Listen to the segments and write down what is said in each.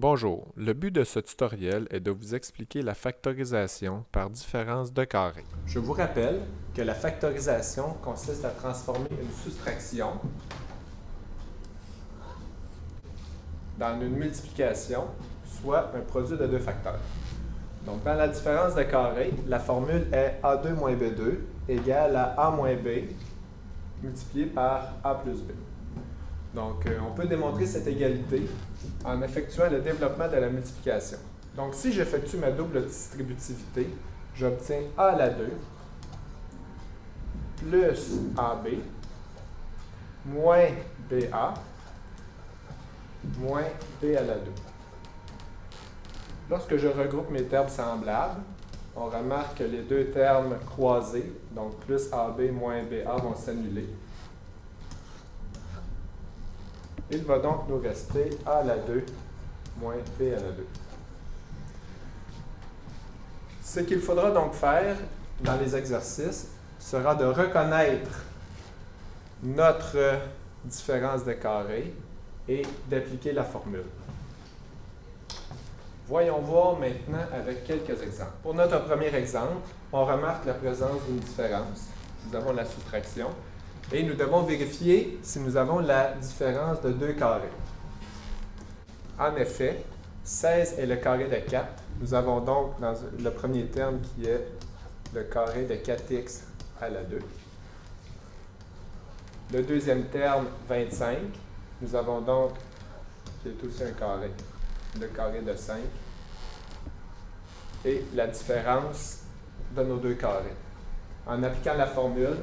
Bonjour, le but de ce tutoriel est de vous expliquer la factorisation par différence de carrés. Je vous rappelle que la factorisation consiste à transformer une soustraction dans une multiplication, soit un produit de deux facteurs. Donc, dans la différence de carrés, la formule est A2 moins B2 égale à A moins B multiplié par A plus B. Donc, on peut démontrer cette égalité en effectuant le développement de la multiplication. Donc, si j'effectue ma double distributivité, j'obtiens A à la 2 plus AB moins BA moins B à la 2. Lorsque je regroupe mes termes semblables, on remarque que les deux termes croisés, donc plus AB moins BA, vont s'annuler. Il va donc nous rester A à la 2 moins B à la 2. Ce qu'il faudra donc faire dans les exercices sera de reconnaître notre différence de carrés et d'appliquer la formule. Voyons voir maintenant avec quelques exemples. Pour notre premier exemple, on remarque la présence d'une différence. Nous avons la soustraction. Et nous devons vérifier si nous avons la différence de deux carrés. En effet, 16 est le carré de 4. Nous avons donc dans le premier terme qui est le carré de 4x à la 2. Le deuxième terme, 25. Nous avons donc, qui est aussi un carré, le carré de 5. Et la différence de nos deux carrés. En appliquant la formule,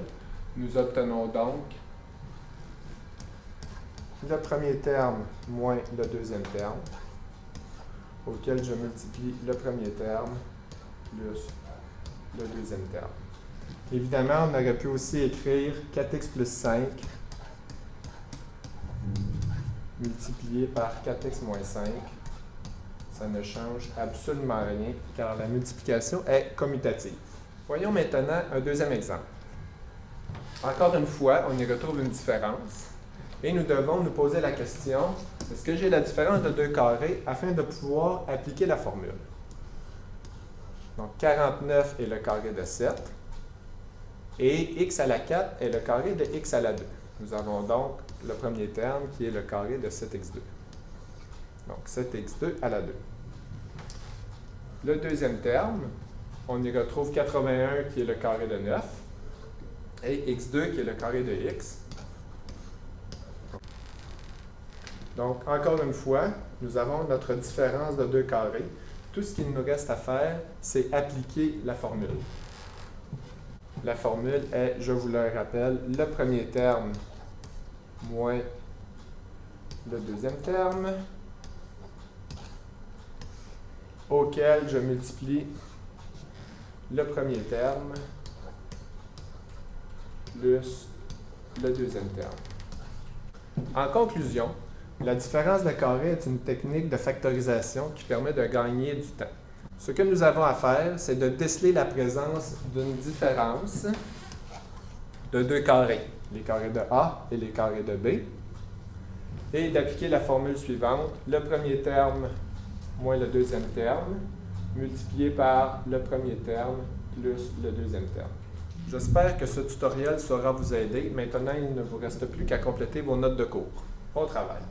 nous obtenons donc le premier terme moins le deuxième terme, auquel je multiplie le premier terme plus le deuxième terme. Évidemment, on aurait pu aussi écrire 4x plus 5 multiplié par 4x moins 5. Ça ne change absolument rien car la multiplication est commutative. Voyons maintenant un deuxième exemple. Encore une fois, on y retrouve une différence et nous devons nous poser la question, est-ce que j'ai la différence de deux carrés afin de pouvoir appliquer la formule? Donc, 49 est le carré de 7 et x à la 4 est le carré de x à la 2. Nous avons donc le premier terme qui est le carré de 7x2. Donc, 7x2 à la 2. Le deuxième terme, on y retrouve 81 qui est le carré de 9. Et x2 qui est le carré de x. Donc, encore une fois, nous avons notre différence de deux carrés. Tout ce qu'il nous reste à faire, c'est appliquer la formule. La formule est, je vous le rappelle, le premier terme moins le deuxième terme, auquel je multiplie le premier terme plus le deuxième terme. En conclusion, la différence de carré est une technique de factorisation qui permet de gagner du temps. Ce que nous avons à faire, c'est de déceler la présence d'une différence de deux carrés, les carrés de A et les carrés de B, et d'appliquer la formule suivante, le premier terme moins le deuxième terme, multiplié par le premier terme plus le deuxième terme. J'espère que ce tutoriel saura vous aider. Maintenant, il ne vous reste plus qu'à compléter vos notes de cours. Bon travail!